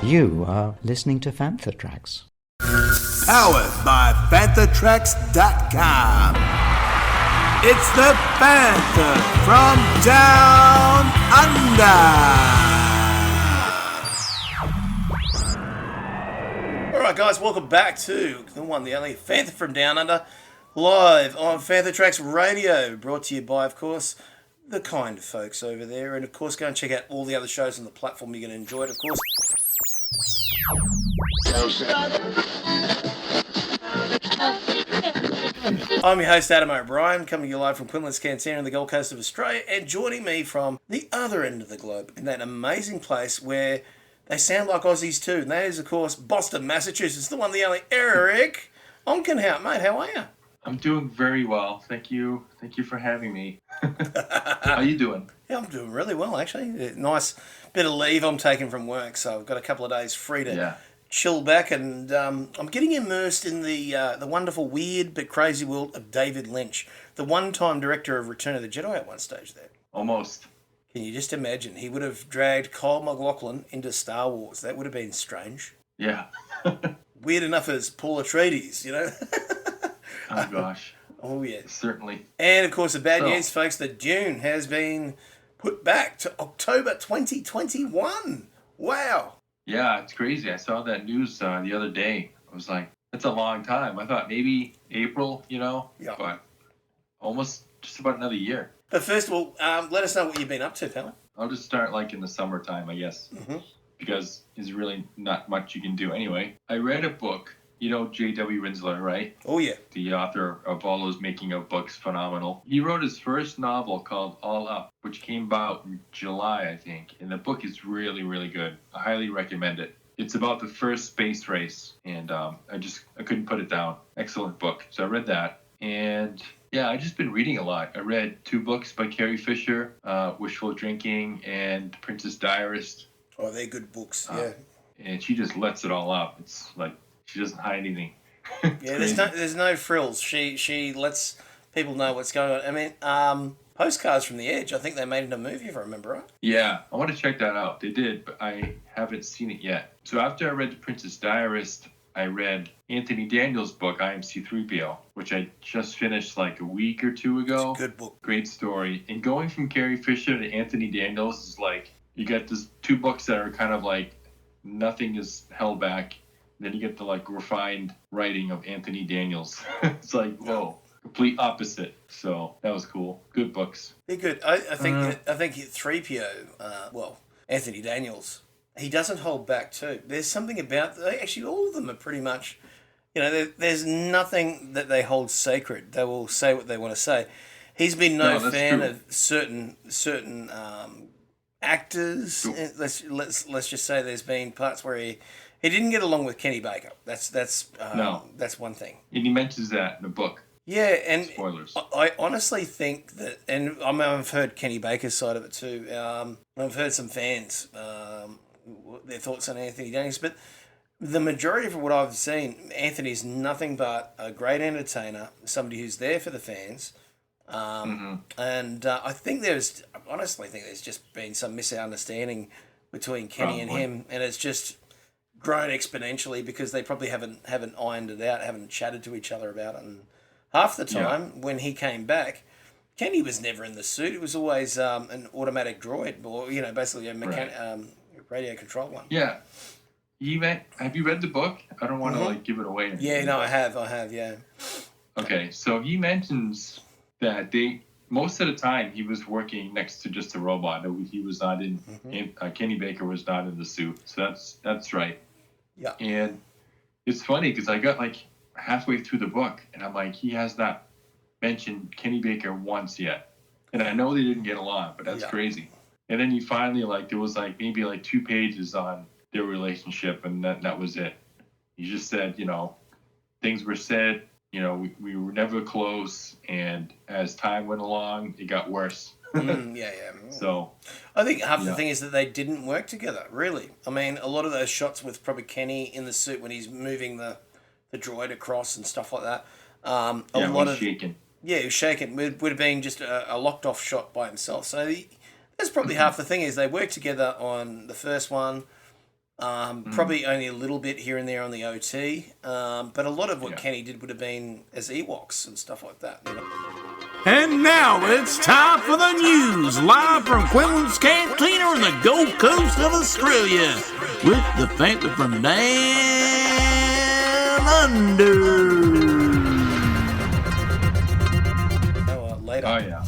You are listening to Fantha Tracks. Powered by FanthaTracks.com. It's the Fantha from Down Under. Alright guys, welcome back to the one, the only Fantha from Down Under, live on Fantha Tracks Radio, brought to you by, of course, the kind folks over there. And of course, go and check out all the other shows on the platform. You're going to enjoy it, of course. I'm your host, Adam O'Brien, coming to you live from Quinlan's Cantina on the Gold Coast of Australia, and joining me from the other end of the globe, in that amazing place where they sound like Aussies too, and that is, of course, Boston, Massachusetts, the one, the only Eric Onkenhout. Mate, how are you? I'm doing very well. Thank you. Thank you for having me. How you doing? Yeah, I'm doing really well, actually. Nice bit of leave I'm taking from work, so I've got a couple of days free to chill back, and I'm getting immersed in the wonderful, weird but crazy world of David Lynch, the one-time director of Return of the Jedi at one stage there. Almost. Can you just imagine? He would have dragged Kyle MacLachlan into Star Wars. That would have been strange. Yeah. Weird enough as Paul Atreides, you know? Oh, gosh. Oh, yeah. Certainly. And, of course, the bad news, folks, that Dune has been put back to October 2021. Wow. Yeah, it's crazy. I saw that news the other day. I was like, that's a long time. I thought maybe April, but almost just about another year. But first of all, let us know what you've been up to, fella. I'll just start in the summertime, I guess, because there's really not much you can do anyway. I read a book. You know J.W. Rinsler, right? Oh, yeah. The author of all those making of books, phenomenal. He wrote his first novel called All Up, which came out in July, I think. And the book is really, really good. I highly recommend it. It's about the first space race, and I couldn't put it down. Excellent book. So I read that. And yeah, I've just been reading a lot. I read 2 books by Carrie Fisher, Wishful Drinking and Princess Diarist. Oh, they're good books, yeah. And she just lets it all out. It's like, she doesn't hide anything. Yeah, there's no frills. She lets people know what's going on. I mean, Postcards from the Edge, I think they made it a movie, if I remember right. Yeah, I want to check that out. They did, but I haven't seen it yet. So after I read The Princess Diarist, I read Anthony Daniels' book, I Am C-3PO, which I just finished like a week or 2 ago. It's a good book. Great story. And going from Carrie Fisher to Anthony Daniels is like, you get these 2 books that are kind of like, nothing is held back. Then you get the refined writing of Anthony Daniels. It's like, whoa, complete opposite. So that was cool. Good books. They're good. I think 3PO, Anthony Daniels, he doesn't hold back too. There's something about, actually all of them are pretty much, there's nothing that they hold sacred. They will say what they want to say. He's been no fan of certain actors. Let's just say there's been parts where he didn't get along with Kenny Baker. That's one thing. And he mentions that in the book. Yeah, and spoilers. I honestly think that, and I've heard Kenny Baker's side of it too. I've heard some fans their thoughts on Anthony Daniels, but the majority of what I've seen, Anthony's nothing but a great entertainer, somebody who's there for the fans. And I honestly think there's just been some misunderstanding between Kenny and him, and it's just grown exponentially because they probably haven't ironed it out, haven't chatted to each other about it. And half the time when he came back, Kenny was never in the suit. It was always an automatic droid, or basically a radio controlled one. Yeah. Have you read the book? I don't want to give it away. Yeah, no, I have, yeah. Okay, so he mentions that most of the time he was working next to just a robot. He was not in. Kenny Baker was not in the suit, so that's right. Yeah. And it's funny because I got halfway through the book, and I'm like, he has not mentioned Kenny Baker once yet, and I know they didn't get along, but that's crazy. And then you finally there was maybe 2 pages on their relationship, and that was it. He just said, things were said. We were never close, and as time went along, it got worse. Yeah. So I think half the thing is that they didn't work together, really. I mean, a lot of those shots with probably Kenny in the suit when he's moving the droid across and stuff like that. Shaking. Yeah, he was shaking. It would have been just a locked-off shot by himself. So that's probably half the thing is they worked together on the first one. Probably only a little bit here and there on the OT, but a lot of what Kenny did would have been as Ewoks and stuff like that. You know? And now it's time for the news, live from Quinlan's Cantina in the Gold Coast of Australia, with the Fantha from down under. Later. Oh, yeah.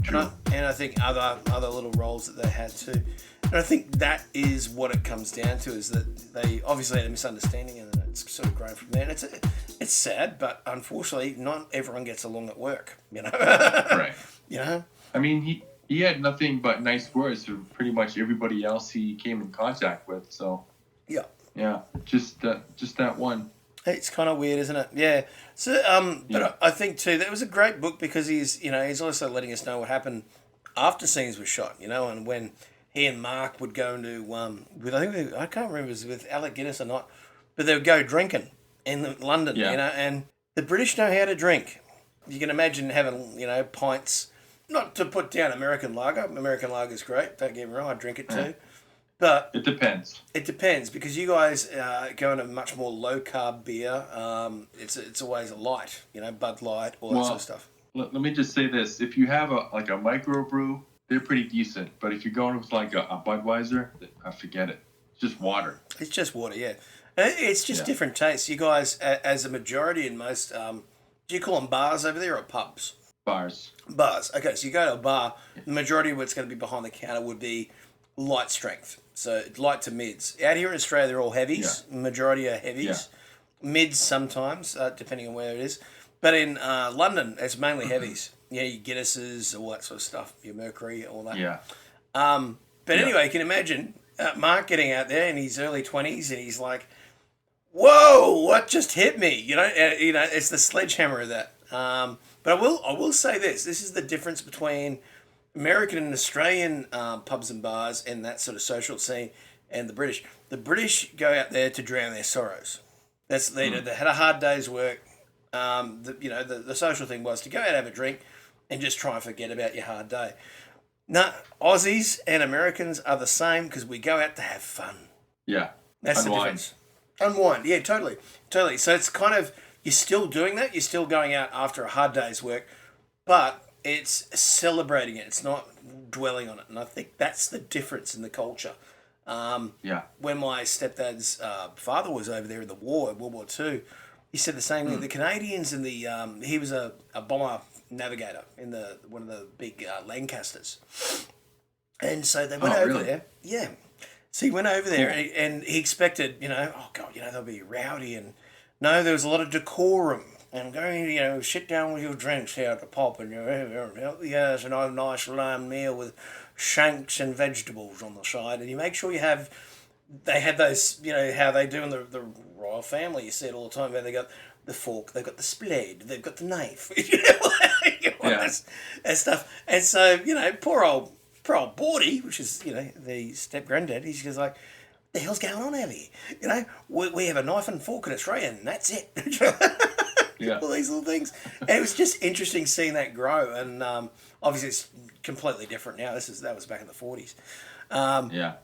True. And I think other little roles that they had too. And I think that is what it comes down to, is that they obviously had a misunderstanding, and it's sort of grown from there. And it's sad, but unfortunately, not everyone gets along at work. You know, Right? You know, I mean, he had nothing but nice words for pretty much everybody else he came in contact with. So yeah, just that one. It's kind of weird, isn't it? Yeah. So, but I think too that was a great book, because he's also letting us know what happened after scenes were shot. You know, and when he and Mark would go into I can't remember if it was with Alec Guinness or not, but they would go drinking in London. Yeah. You know, and the British know how to drink. You can imagine having pints. Not to put down American lager. American lager is great. Don't get me wrong, I drink it too. But it depends. It depends, because you guys go into much more low carb beer. It's always a light, Bud Light, all that sort of stuff. Let me just say this: if you have a microbrew, they're pretty decent. But if you're going with like a Budweiser, forget it. It's just water. It's just water, yeah. It's just different tastes. You guys, as a majority in most, do you call them bars over there or pubs? Bars. Okay, so you go to a bar, the majority of what's going to be behind the counter would be light strength. So light to mids. Out here in Australia, they're all heavies. Yeah. Majority are heavies. Yeah. Mids sometimes, depending on where it is. But in London, it's mainly heavies. Your Guinnesses, all that sort of stuff. Your Mercury, all that. Yeah. But anyway, you can imagine Mark getting out there in his early 20s, and he's like, "Whoa, what just hit me?" It's the sledgehammer of that. But I will say this. This is the difference between American and Australian pubs and bars and that sort of social scene, and the British. The British go out there to drown their sorrows. That's they had a hard day's work. The social thing was to go out and have a drink and just try and forget about your hard day. No, Aussies and Americans are the same, because we go out to have fun. Yeah, that's the difference. Unwind, yeah, totally. So it's kind of, you're still doing that. You're still going out after a hard day's work, but it's celebrating it. It's not dwelling on it. And I think that's the difference in the culture. When my stepdad's father was over there in the war, World War II, he said the same thing. The Canadians and he was a bomber navigator in one of the big Lancasters. And so they went over there. Yeah. So he went over there and he expected, they'll be rowdy. And no, there was a lot of decorum. And going, sit down with your drinks here at the pub, and yes, and a nice lamb meal with shanks and vegetables on the side. And you make sure they had those, how they do in the royal family. You see it all the time, where they got the fork, they've got the spade, they've got the knife, and stuff. And so, poor old Bordy, which is, the step granddad, he's just like, the hell's going on over here? We have a knife and fork in Australia, and that's it. Yeah. All these little things. And it was just interesting seeing that grow. And obviously it's completely different now. That was back in the 40s.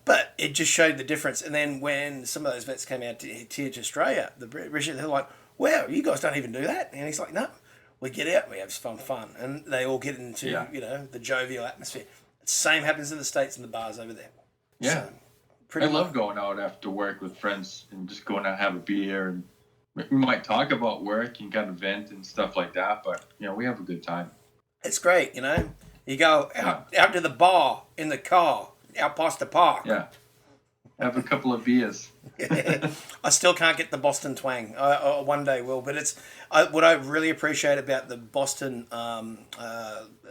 But it just showed the difference. And then when some of those vets came out to Australia, the British, they're like, wow, you guys don't even do that. And he's like, no, we get out, we have some fun. And they all get into, the jovial atmosphere. The same happens in the States and the bars over there. Yeah. So, I love going out after work with friends and just going out and have a beer, and we might talk about work and kind of vent and stuff like that, but we have a good time. It's great, You go out to the bar in the car, out past the park. Yeah. Have a couple of beers. I still can't get the Boston twang. I one day will, but it's what I really appreciate about the Boston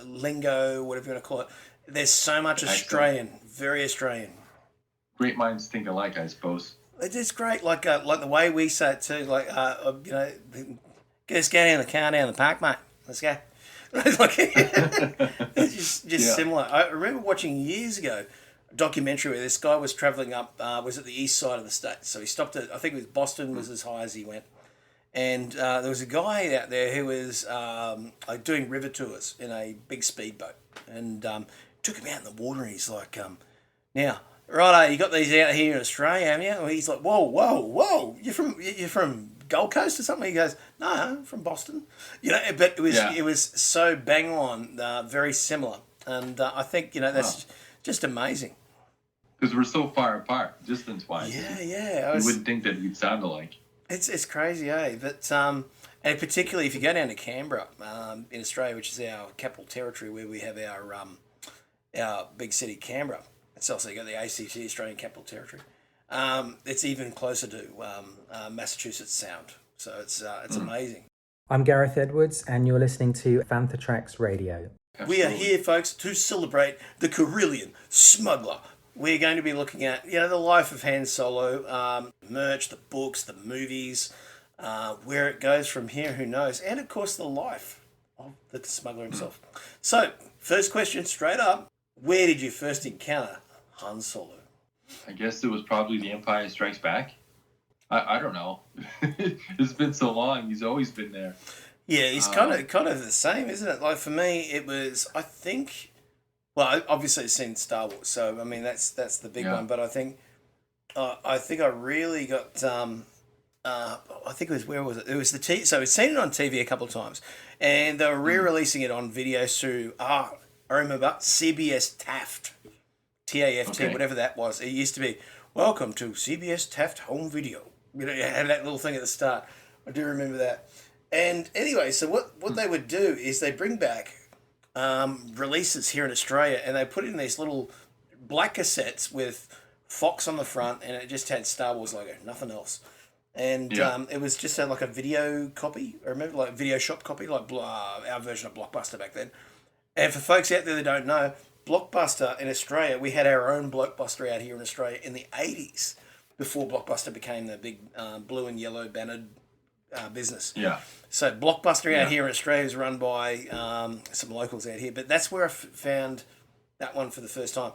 lingo, whatever you want to call it. There's so much Australian, very Australian. Great minds think alike, I suppose. It's just great, like the way we say it too. Like let's go down the car down the park, mate. Let's go. It's just similar. I remember watching years ago a documentary where this guy was travelling up, was at the east side of the state. So he stopped at, I think it was Boston, was as high as he went. And there was a guy out there who was doing river tours in a big speedboat, and took him out in the water. And he's like, now righto, you got these out here in Australia, haven't you? And he's like, whoa, you're from Gold Coast or something? He goes, no, I'm from Boston. But it was so bang on, very similar, and I think that's just amazing. Because we're so far apart, distance-wise. Yeah. You wouldn't think that we'd sound alike. It's crazy, eh? But and particularly if you go down to Canberra, in Australia, which is our capital territory, where we have our big city, Canberra. It's also got the ACT, Australian Capital Territory. It's even closer to Massachusetts Sound, so it's amazing. I'm Gareth Edwards, and you're listening to Fantha Tracks Radio. We are here, folks, to celebrate the Carillion Smuggler. We're going to be looking at, the life of Han Solo, merch, the books, the movies, where it goes from here, who knows, and of course the life of the smuggler himself. So, first question, straight up, where did you first encounter Han Solo? I guess it was probably The Empire Strikes Back. I don't know. It's been so long. He's always been there. Yeah, he's kind of the same, isn't it? Like for me, it was, I think. Well, obviously, I've seen Star Wars, so I mean that's the big one. But I think I really got. I think it was, where was it? It was the T. So we've seen it on TV a couple of times, and they were re-releasing it on video through. I remember CBS Taft, TAFT, whatever that was. It used to be welcome to CBS Taft Home Video. You had that little thing at the start. I do remember that. And anyway, so what they would do is they bring back releases here in Australia, and they put in these little black cassettes with Fox on the front, and it just had Star Wars logo, nothing else. And it was just like a video copy. I remember, like video shop copy, like our version of Blockbuster back then. And for folks out there that don't know, Blockbuster in Australia, we had our own Blockbuster out here in Australia in the 80s, before Blockbuster became the big blue and yellow bannered business. Yeah. So Blockbuster out here in Australia is run by some locals out here, but that's where I found that one for the first time.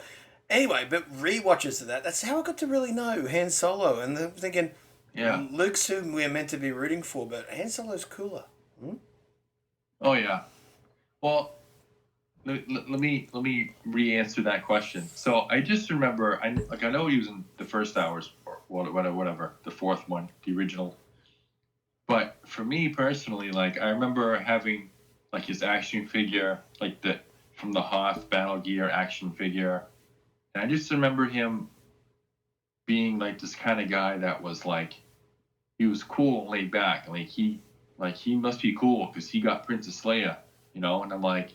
Anyway, but rewatches of that's how I got to really know Han Solo, and I'm thinking, Luke's who we're meant to be rooting for, but Han Solo's cooler. Oh yeah. Well, let me re-answer that question. So I just remember, I know he was in the first hours or whatever, the fourth one, the original. But for me personally, like I remember having like his action figure, like from the Hoth Battle Gear action figure, and I just remember him being like this kind of guy that was like, he was cool and laid back, like he must be cool because he got Princess Leia, and I'm like,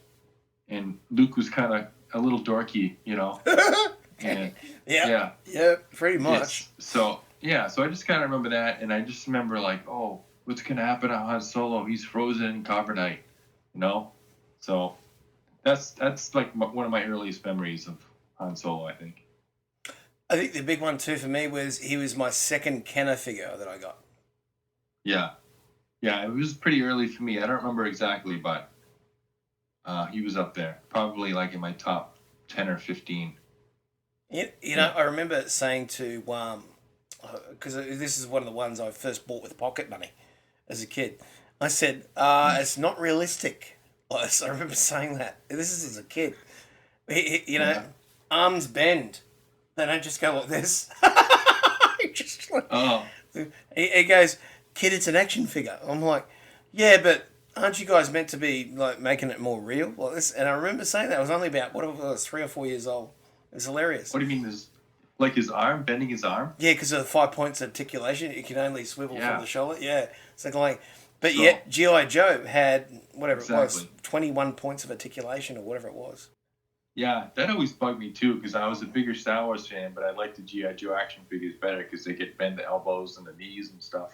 and Luke was kind of a little dorky, and yeah, pretty much. So I just kind of remember that, and I just remember like, oh, what's gonna happen to Han Solo? He's frozen in carbonite, So that's like one of my earliest memories of Han Solo, I think. I think the big one too for me was he was my second Kenner figure that I got. Yeah, it was pretty early for me. I don't remember exactly, but he was up there, probably like in my top 10 or 15. I remember saying to because this is one of the ones I first bought with pocket money as a kid. I said, it's not realistic. I remember saying that. This is as a kid. Arms bend. They don't just go like this. He goes, kid, it's an action figure. I'm like, yeah, but aren't you guys meant to be like making it more real like this? And I remember saying that. I was only about, 3 or 4 years old. It was hilarious. What do you mean? Like his arm, bending his arm? Yeah, because of the 5 points of articulation, it can only swivel from the shoulder. Yeah, so like, but yet G.I. Joe had whatever it was, 21 points of articulation or whatever it was. Yeah, that always bugged me too because I was a bigger Star Wars fan, but I liked the G.I. Joe action figures better because they could bend the elbows and the knees and stuff.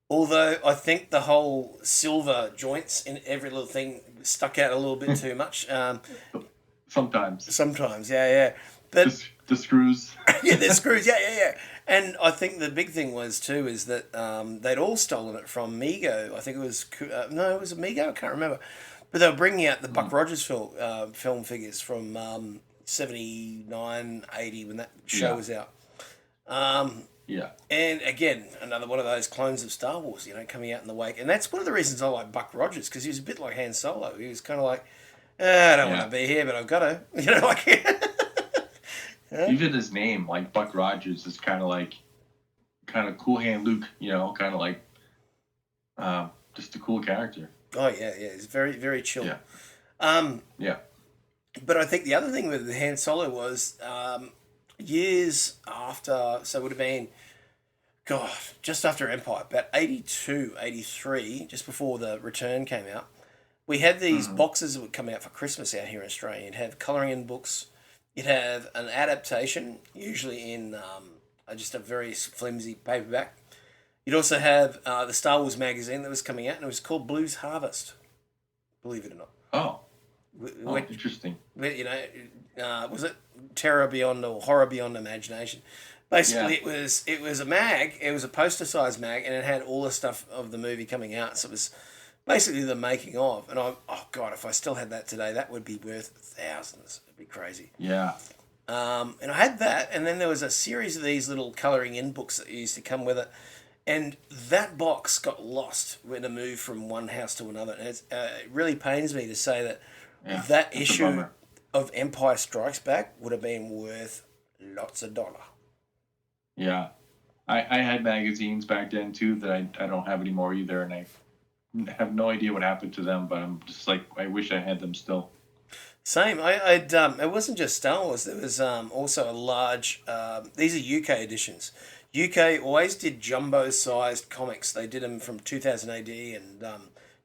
Although I think the whole silver joints in every little thing stuck out a little bit too much. Sometimes, yeah. But the screws. Yeah, the screws, yeah. And I think the big thing was too is that they'd all stolen it from Mego. I think it was it was Mego. I can't remember. But they were bringing out the Buck Rogers film figures from 79, 80 when that show was out. And again, another one of those clones of Star Wars, coming out in the wake. And that's one of the reasons I like Buck Rogers, because he was a bit like Han Solo. He was kind of like, I don't want to be here, but I've got to. Yeah. Even his name, like Buck Rogers, is kind of cool hand Luke, kind of like just a cool character. Oh yeah, it's very, very chill. Yeah. Yeah. But I think the other thing with Han Solo was years after, so it would have been, just after Empire, about 82, 83, just before the Return came out, we had these boxes that would come out for Christmas out here in Australia. You'd have colouring in books. You'd have an adaptation, usually in just a very flimsy paperback. You'd also have the Star Wars magazine that was coming out, and it was called Blues Harvest, believe it or not. Oh, interesting. Was it Terror Beyond or Horror Beyond Imagination? Basically, it was a mag. It was a poster-sized mag, and it had all the stuff of the movie coming out. So it was basically the making of. And if I still had that today, that would be worth thousands. It'd be crazy. Yeah. And I had that, and then there was a series of these little colouring in books that used to come with it. And that box got lost when I moved from one house to another. And it really pains me to say that that issue of Empire Strikes Back would have been worth lots of dollars. Yeah. I had magazines back then, too, that I don't have anymore either, and I have no idea what happened to them, but I'm just like, I wish I had them still. Same. It wasn't just Star Wars. There was also a large... these are UK editions. UK always did jumbo-sized comics. They did them from 2000 AD and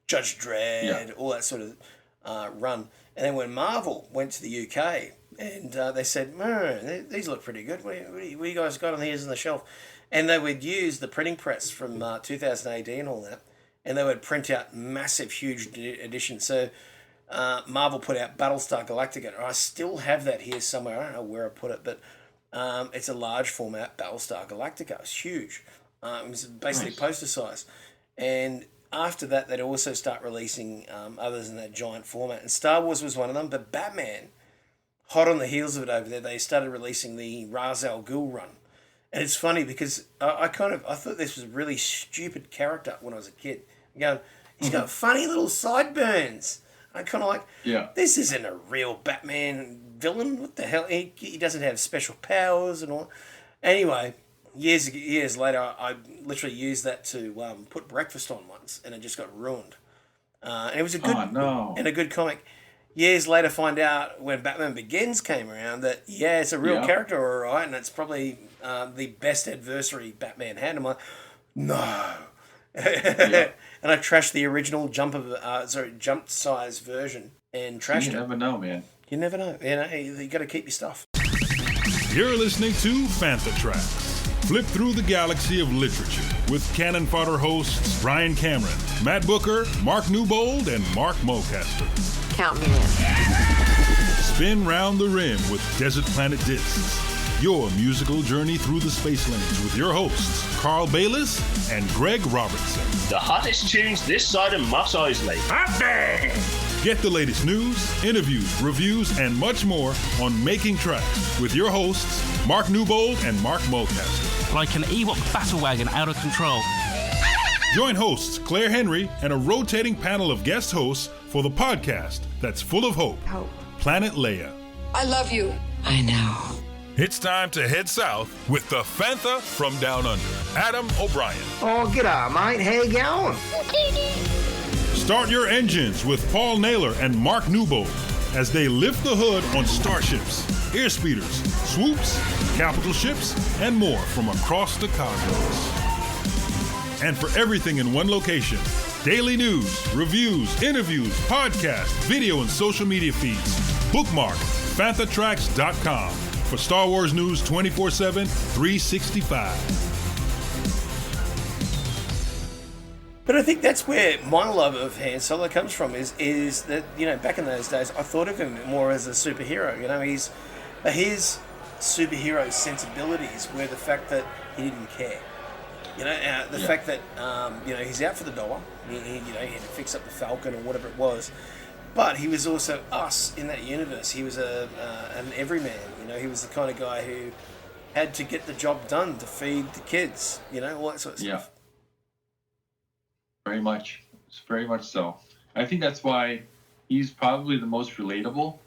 Judge Dredd, all that sort of run. And then when Marvel went to the UK, and they said, these look pretty good. What you guys got on these on the shelf? And they would use the printing press from 2000 AD and all that, and they would print out massive, huge editions. So Marvel put out Battlestar Galactica. I still have that here somewhere. I don't know where I put it, but it's a large format Battlestar Galactica. It's huge. It was basically poster size. And after that, they'd also start releasing others in that giant format. And Star Wars was one of them, but Batman, hot on the heels of it over there, they started releasing the Ra's al Ghul run. And it's funny because I thought this was a really stupid character when I was a kid. He's got funny little sideburns. I kind of like, this isn't a real Batman villain. What the hell? He doesn't have special powers and all. Anyway, years later, I literally used that to put breakfast on once, and it just got ruined. And it was a good comic. Years later, find out when Batman Begins came around that it's a real character, all right, and it's probably the best adversary Batman had. I'm like, no. And I trashed the original jump size version and trashed it. You never know, man. You never know. You got to keep your stuff. You're listening to Fantha Tracks. Flip through the galaxy of literature with Cannon Fodder hosts Brian Cameron, Matt Booker, Mark Newbold, and Mark Mulcaster. Count me in. Spin round the rim with Desert Planet Discs. Your musical journey through the space lanes with your hosts, Carl Bayless and Greg Robertson. The hottest tunes this side of Mos Eisley. Get the latest news, interviews, reviews, and much more on Making Tracks with your hosts, Mark Newbold and Mark Mulcaster. Like an Ewok battle wagon out of control. Join hosts Claire Henry and a rotating panel of guest hosts for the podcast that's full of hope. Planet Leia. I love you. I know. It's time to head south with the Fantha from Down Under, Adam O'Brien. Oh, g'day, mate. How you going? Start your engines with Paul Naylor and Mark Newbold as they lift the hood on starships, airspeeders, swoops, capital ships, and more from across the cosmos. And for everything in one location, daily news, reviews, interviews, podcasts, video, and social media feeds. Bookmark FanthaTracks.com for Star Wars news 24/7, 365. But I think that's where my love of Han Solo comes from, is that, back in those days, I thought of him more as a superhero. His superhero sensibilities were the fact that he didn't care. The fact that, he's out for the dollar. He had to fix up the Falcon or whatever it was. But he was also us in that universe. He was an everyman. He was the kind of guy who had to get the job done to feed the kids, all that sort of stuff. Very much. It's very much so. I think that's why he's probably the most relatable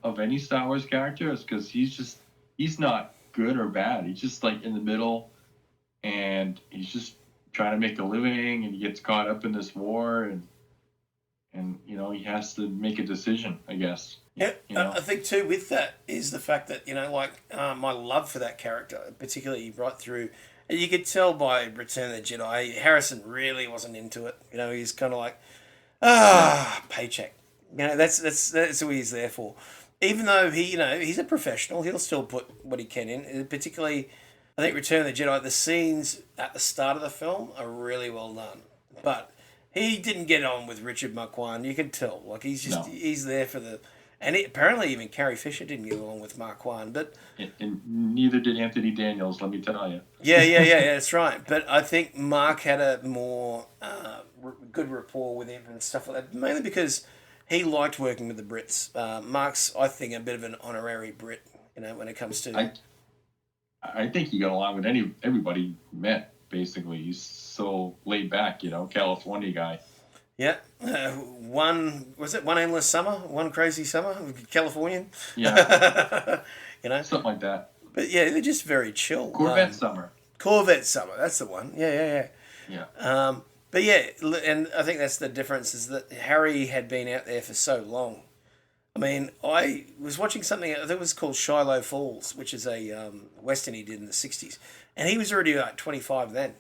of any Star Wars character, is because he's he's not good or bad. He's just like in the middle, and he's just trying to make a living, and he gets caught up in this war, and you know, he has to make a decision, I guess. Yeah, You know? I think too with that is the fact that, my love for that character, particularly right through, you could tell by Return of the Jedi, Harrison really wasn't into it. You know, he's kind of like, paycheck. You know, that's what he's there for. Even though he's a professional, he'll still put what he can in. Particularly, I think Return of the Jedi, the scenes at the start of the film are really well done. But he didn't get on with Richard Marquand. You can tell. Like, he's there for the... And apparently even Carrie Fisher didn't get along with Marquand. But and neither did Anthony Daniels, let me tell you. Yeah, that's right. But I think Mark had a more good rapport with him and stuff like that, mainly because he liked working with the Brits. Mark's, I think, a bit of an honorary Brit, when it comes to... I think he got along with everybody he met, basically. He's so laid back, California guy. Yeah. One endless summer? One crazy summer? Californian? Yeah. Something like that. But yeah, they're just very chill. Corvette summer. Corvette summer, that's the one. Yeah. But yeah, and I think that's the difference, is that Harry had been out there for so long. I mean, I was watching something that was called Shiloh Falls, which is a western he did in the 60s. And he was already like 25 then.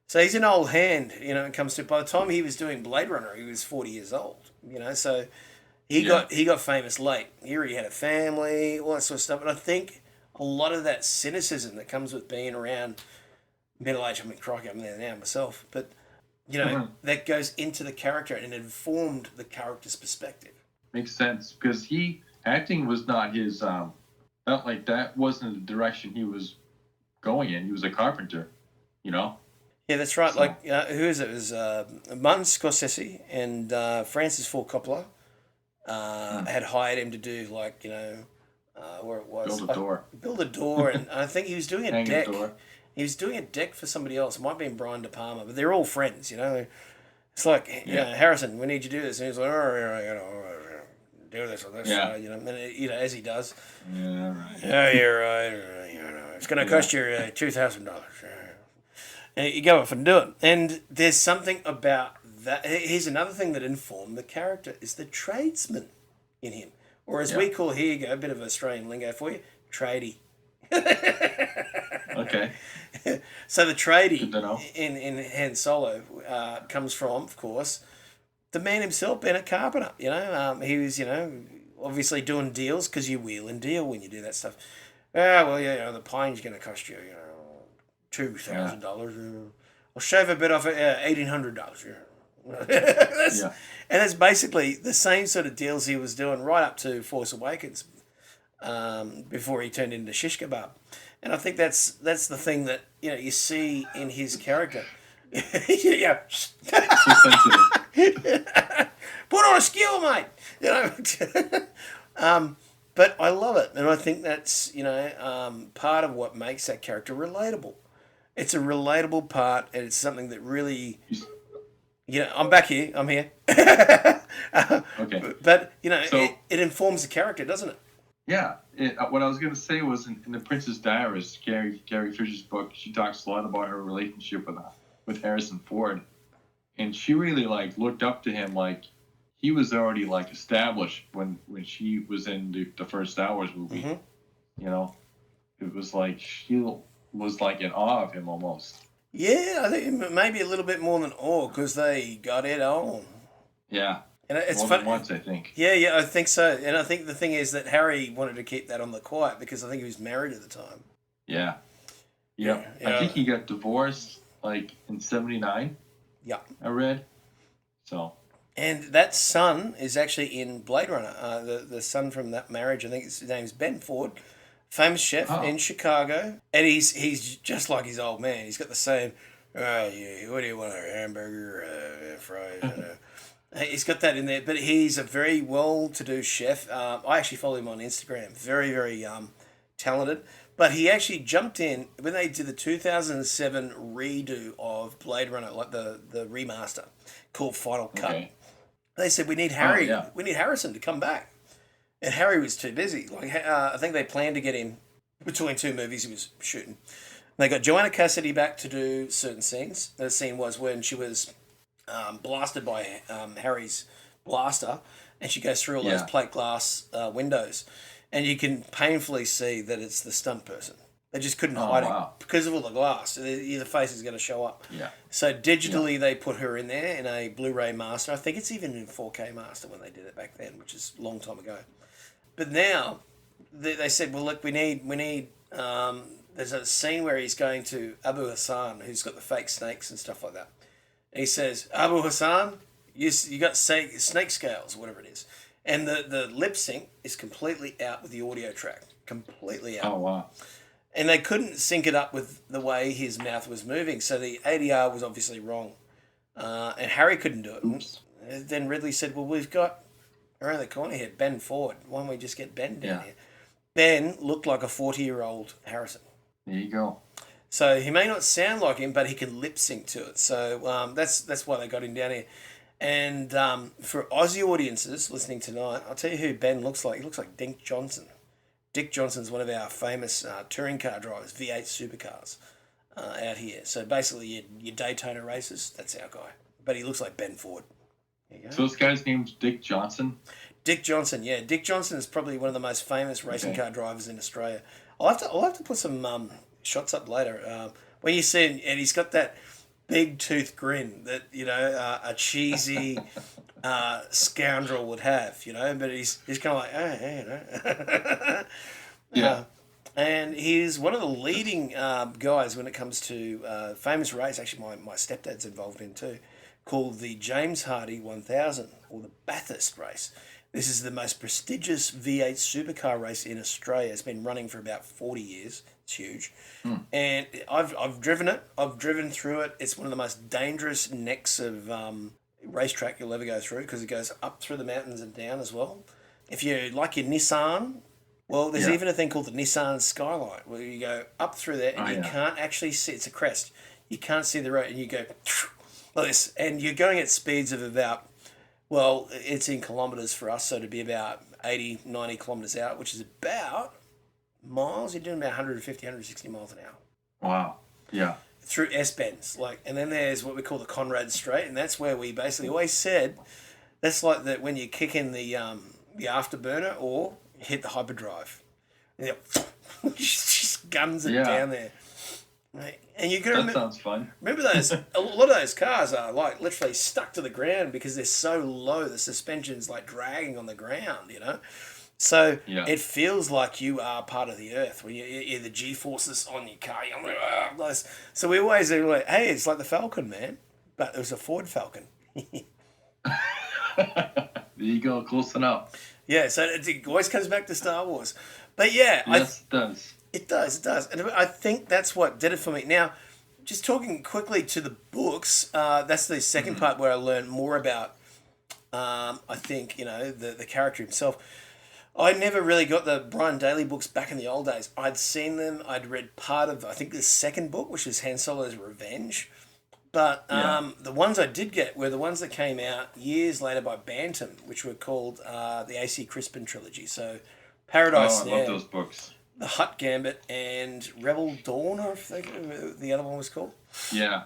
So he's an old hand, when it comes to... By the time he was doing Blade Runner, he was 40 years old, So he got famous late. He already had a family, all that sort of stuff. And I think a lot of that cynicism that comes with being around middle age, crikey, I'm there now myself, but, that goes into the character and informed the character's perspective. Makes sense, because acting was not his, not like that wasn't the direction he was going in. He was a carpenter, Yeah, that's right. So, who is it? It was Martin Scorsese and Francis Ford Coppola had hired him to do, where it was. Build a door, and I think he was doing a deck. He was doing a deck for somebody else. It might have been Brian De Palma, but they're all friends, It's like, Harrison, we need you to do this. And he's like, do this or this, and as he does. Yeah, right. Yeah, you're right. It's going to cost you $2,000. And you go off and do it. And there's something about that. Here's another thing that informed the character is the tradesman in him. Or as we call here, a bit of Australian lingo for you, tradie. Okay. So the tradie in Han Solo comes from, of course, the man himself being a carpenter. He was, obviously doing deals, because you wheel and deal when you do that stuff. The pine's going to cost you, $2,000. I'll shave a bit off it, $1,800. And that's basically the same sort of deals he was doing right up to Force Awakens, before he turned into shish kebab. And I think that's the thing that you see in his character. Yeah. Put on a skill, mate. But I love it, and I think that's part of what makes that character relatable. It's a relatable part, and it's something that really, I'm back here. I'm here. Okay. But it informs the character, doesn't it? Yeah. What I was going to say was in The Princess Diarist, Carrie Fisher's book, she talks a lot about her relationship with Harrison Ford, and she really looked up to him. He was already established when she was in the first Star Wars movie. Mm-hmm. It was she was in awe of him almost. Yeah, I think maybe a little bit more than awe, because they got it on. Yeah. And it's more fun. than once, I think. Yeah, I think so. And I think the thing is that Harry wanted to keep that on the quiet, because I think he was married at the time. Yeah. I think he got divorced in 1979. Yeah. I read. So. And that son is actually in Blade Runner. The son from that marriage, I think his name's Ben Ford, famous chef in Chicago. And he's just like his old man. He's got the same, what do you want, a hamburger, fries? He's got that in there. But he's a very well-to-do chef. I actually follow him on Instagram. Very, very talented. But he actually jumped in when they did the 2007 redo of Blade Runner, the remaster, called Final Cut. Okay. They said, we need Harry. We need Harrison to come back. And Harry was too busy. I think they planned to get him between two movies he was shooting. They got Joanna Cassidy back to do certain scenes. The scene was when she was blasted by Harry's blaster, and she goes through all those plate glass windows, and you can painfully see that it's the stunt person. They just couldn't hide it because of all the glass. The face is going to show up. Yeah. So digitally, they put her in there in a Blu-ray master. I think it's even in 4K master when they did it back then, which is a long time ago. But now they said, well, look, we need. There's a scene where he's going to Abu Hassan, who's got the fake snakes and stuff like that. And he says, Abu Hassan, you got snake scales, whatever it is. And the lip sync is completely out with the audio track. Completely out. Oh, wow. And they couldn't sync it up with the way his mouth was moving. So the ADR was obviously wrong. And Harry couldn't do it. Oops. And then Ridley said, well, we've got around the corner here, Ben Ford. Why don't we just get Ben down here? Ben looked like a 40-year-old Harrison. There you go. So he may not sound like him, but he can lip sync to it. So that's why they got him down here. And for Aussie audiences listening tonight, I'll tell you who Ben looks like. He looks like Dick Johnson. Dick Johnson's one of our famous touring car drivers, V8 supercars out here. So basically your Daytona races, that's our guy. But he looks like Ben Ford. There you go. So this guy's name's Dick Johnson? Dick Johnson, yeah. Dick Johnson is probably one of the most famous racing car drivers in Australia. I'll have to put some shots up later. When you see him, and he's got that big tooth grin that, you know, a cheesy scoundrel would have, you know, but he's kind of like, hey, you know. Yeah. And he's one of the leading guys when it comes to famous race, actually my stepdad's involved in too, called the James Hardy 1000, or the Bathurst race. This is the most prestigious V8 supercar race in Australia. It's been running for about 40 years. It's huge. And I've driven it. I've driven through it. It's one of the most dangerous necks of racetrack you'll ever go through, because it goes up through the mountains and down as well. If you like your Nissan, well, there's even a thing called the Nissan Skylight, where you go up through there and you can't actually see. It's a crest. You can't see the road, and you go like this. And you're going at speeds of about, well, it's in kilometres for us, so to be about 80, 90 kilometres out, which is about miles. You're doing about 150, 160 miles an hour. Wow. Yeah. Through S-bends. And then there's what we call the Conrad Straight, and that's where we basically always said, that's like that when you kick in the afterburner or hit the hyperdrive. And just guns it down there. Right. And you can that sounds fun. Remember those? A lot of those cars are like literally stuck to the ground because they're so low. The suspension's like dragging on the ground, you know. So it feels like you are part of the earth when you're the G-forces on your car. So we always are like, hey, it's like the Falcon, man, but it was a Ford Falcon. There you go, close enough. Yeah, so it always comes back to Star Wars. But yeah, yes, it does. It does. And I think that's what did it for me. Now, just talking quickly to the books, that's the second part where I learned more about, I think, you know, the character himself. I never really got the Brian Daley books back in the old days. I'd seen them. I'd read part of, I think, the second book, which is Han Solo's Revenge. But the ones I did get were the ones that came out years later by Bantam, which were called the A.C. Crispin trilogy. So Paradise Now, I love those books. The Hutt Gambit, and Rebel Dawn, or I think the other one was called. Yeah.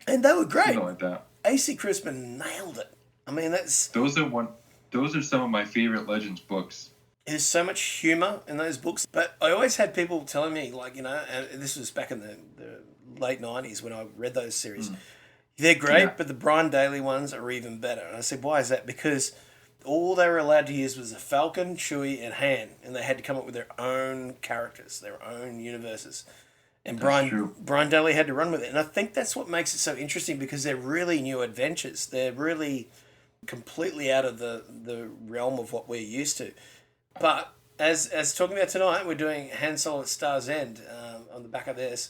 And they were great. Something like that. A.C. Crispin nailed it. I mean, Those are some of my favorite Legends books. There's so much humour in those books. But I always had people telling me, like, you know, and this was back in the late 90s when I read those series. They're great, but the Brian Daley ones are even better. And I said, why is that? Because all they were allowed to use was the Falcon, Chewie, and Han, and they had to come up with their own characters, their own universes. And Brian Daley had to run with it. And I think that's what makes it so interesting, because they're really new adventures. They're really completely out of the realm of what we're used to. But as talking about tonight, we're doing Han Solo at Star's End on the back of this.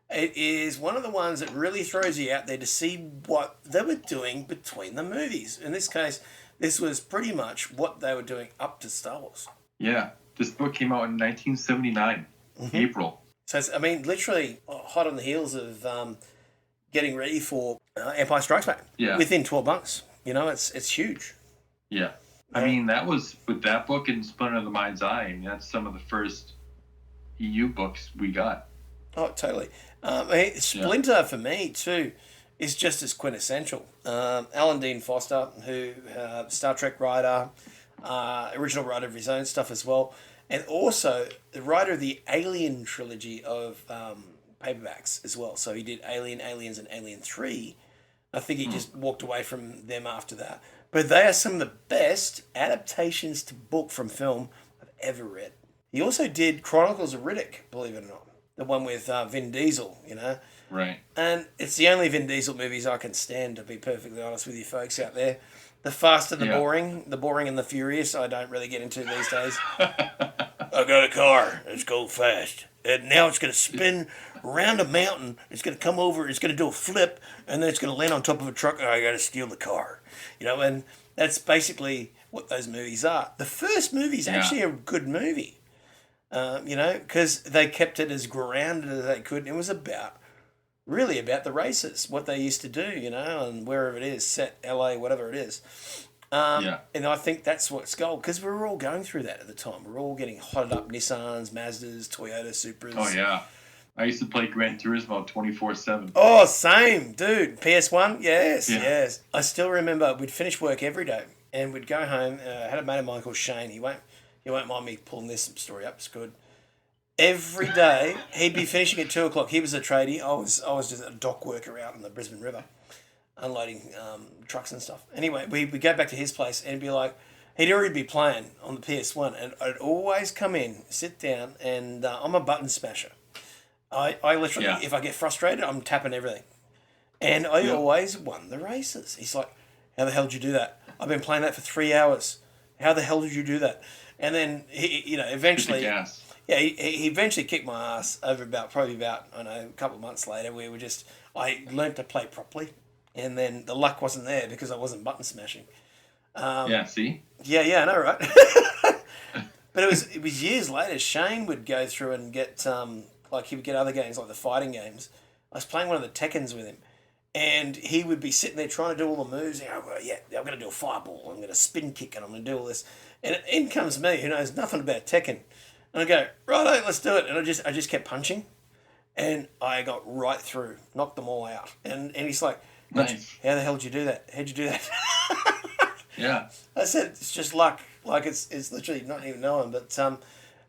It is one of the ones that really throws you out there to see what they were doing between the movies. In this case, this was pretty much what they were doing up to Star Wars. Yeah. This book came out in 1979, April. So it's, I mean, literally hot on the heels of getting ready for Empire Strikes Back. Yeah. Within 12 months. You know, it's huge. Yeah. I mean, that was, with that book and Splinter of the Mind's Eye, I mean, that's some of the first, EU books we got. Oh, totally. Splinter for me too is just as quintessential. Alan Dean Foster, who Star Trek writer, original writer of his own stuff as well, and also the writer of the Alien trilogy of paperbacks as well. So he did Alien, Aliens, and Alien 3. I think he just walked away from them after that. But they are some of the best adaptations to book from film I've ever read. He also did Chronicles of Riddick, believe it or not. The one with Vin Diesel, you know. Right. And it's the only Vin Diesel movies I can stand, to be perfectly honest with you folks out there. The Fast and the Boring and the Furious, I don't really get into these days. I got a car. Let's go fast. And now it's going to spin around a mountain. It's going to come over. It's going to do a flip. And then it's going to land on top of a truck. Oh, I got to steal the car. You know, and that's basically what those movies are. The first movie is actually a good movie. You know, because they kept it as grounded as they could. It was really about the races, what they used to do, you know, and wherever it is, set, LA, whatever it is. And I think that's what's gold, because we were all going through that at the time. We were all getting hotted up Nissans, Mazdas, Toyota Supras. Oh, yeah. I used to play Gran Turismo 24/7. Oh, same, dude. PS1, yes. I still remember we'd finish work every day, and we'd go home. I had a mate of mine called Shane. He won't mind me pulling this story up. It's good. Every day, he'd be finishing at 2 o'clock. He was a tradie. I was just a dock worker out on the Brisbane River, unloading trucks and stuff. Anyway, we'd go back to his place and be like, he'd already be playing on the PS1, and I'd always come in, sit down, and I'm a button smasher. I literally, if I get frustrated, I'm tapping everything. And I always won the races. He's like, how the hell did you do that? I've been playing that for 3 hours. How the hell did you do that? And then, he eventually... he eventually kicked my ass over probably about, I don't know, a couple of months later. I learnt to play properly. And then the luck wasn't there because I wasn't button smashing. See? Yeah, I know, right? But it was years later. Shane would go through and get... he would get other games, like the fighting games. I was playing one of the Tekkens with him, and he would be sitting there trying to do all the moves. I'm going to do a fireball. I'm going to spin kick, and I'm going to do all this. And in comes me, who knows nothing about Tekken. And I go, righto, let's do it. And I just kept punching, and I got right through, knocked them all out. And he's like, nice. How the hell did you do that? How'd you do that? Yeah. I said, it's just luck. Like, it's literally not even knowing,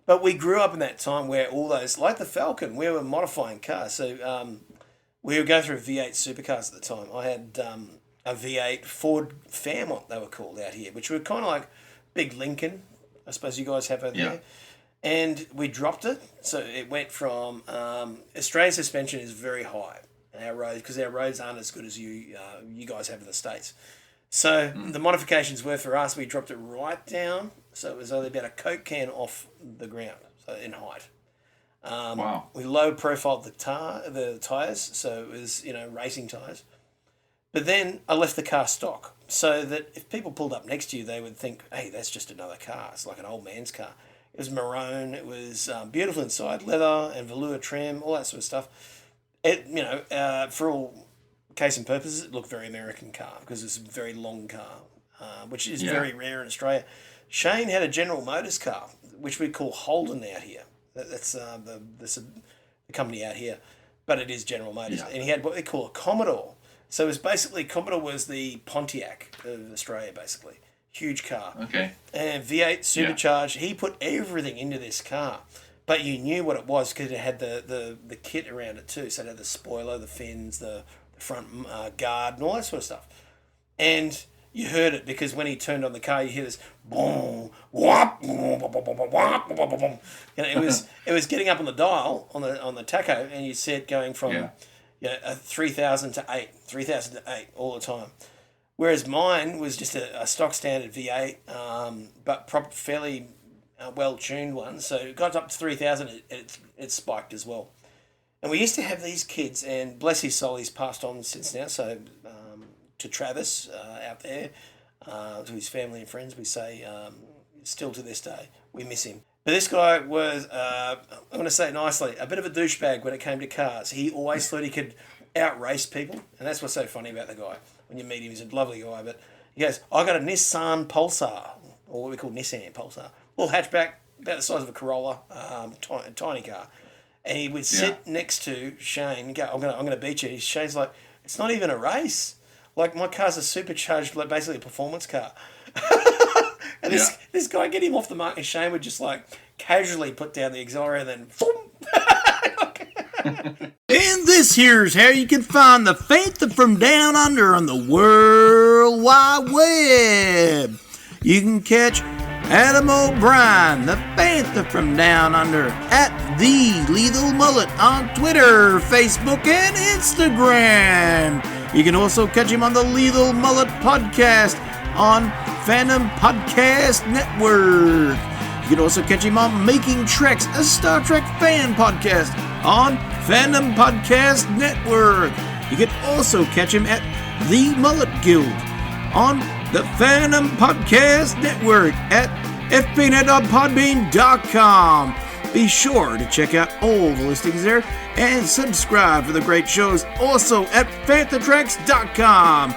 But we grew up in that time where all those, like the Falcon, we were modifying cars. So we would go through V8 supercars at the time. I had a V8 Ford Fairmont, they were called out here, which were kind of like big Lincoln, I suppose you guys have over there. And we dropped it. So it went from, Australian suspension is very high in our roads, because our roads aren't as good as you guys have in the States. So the modifications were for us, we dropped it right down. So it was only about a Coke can off the ground, so in height. Wow. We low profiled the tyres, so it was, racing tyres. But then I left the car stock, so that if people pulled up next to you, they would think, hey, that's just another car. It's like an old man's car. It was maroon. It was beautiful inside, leather and velour trim, all that sort of stuff. It, for all case and purposes, it looked very American car, because it's a very long car, which is very rare in Australia. Shane had a General Motors car, which we call Holden out here. That's the company out here, but it is General Motors. And he had what they call a Commodore. So it was basically, Commodore was the Pontiac of Australia, basically. Huge car. Okay. And V8 supercharged. He put everything into this car. But you knew what it was because it had the kit around it too. So it had the spoiler, the fins, the front guard, and all that sort of stuff. And you heard it because when he turned on the car, you hear this boom, whop, boom, boom, boom, boom, whop, boom, boom, boom. It was getting up on the dial on the tacho, and you see it going from 3,000 to 8 all the time. Whereas mine was just a stock standard V8, but fairly well tuned one. So it got up to 3,000. It spiked as well. And we used to have these kids, and bless his soul, he's passed on since now. So to Travis out there, to his family and friends, we say still to this day we miss him. But this guy was, I'm going to say it nicely, a bit of a douchebag when it came to cars. He always thought he could outrace people, and that's what's so funny about the guy. When you meet him, he's a lovely guy, but he goes, I got a Nissan Pulsar, or what we call Nissan Pulsar, little hatchback, about the size of a Corolla, tiny car. And he would sit next to Shane and go, I'm gonna beat you. Shane's like, it's not even a race. Like, my car's a supercharged, like, basically a performance car. And this guy, get him off the mark, and Shane would just, like, casually put down the accelerator and then... And this here's how you can find the Fantha from Down Under on the World Wide Web. You can catch Adam O'Brien, the Fantha from Down Under, at The Lethal Mullet on Twitter, Facebook, and Instagram. You can also catch him on the Lethal Mullet podcast on Phantom Podcast Network. You can also catch him on Making Treks, a Star Trek fan podcast on Phantom Podcast Network. You can also catch him at The Mullet Guild on the Phantom Podcast Network at fpnet.podbean.com. Be sure to check out all the listings there and subscribe for the great shows also at fanthatracks.com.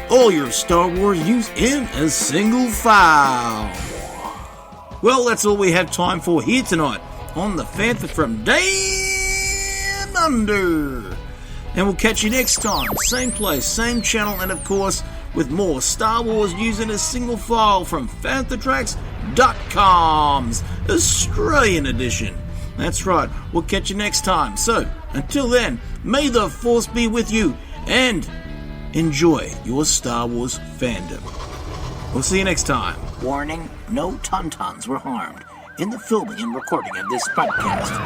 All your Star Wars news in a single file. Well, that's all we have time for here tonight on the Fantha from Down Under. And we'll catch you next time, same place, same channel, and of course, with more Star Wars news in a single file from Fanthatracks.com's Australian edition. That's right, we'll catch you next time. So, until then, may the Force be with you, and enjoy your Star Wars fandom. We'll see you next time. Warning, no Tauntauns were harmed in the filming and recording of this podcast.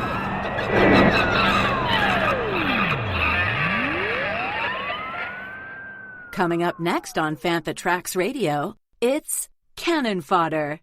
Coming up next on Fantha Tracks Radio, it's Cannon Fodder.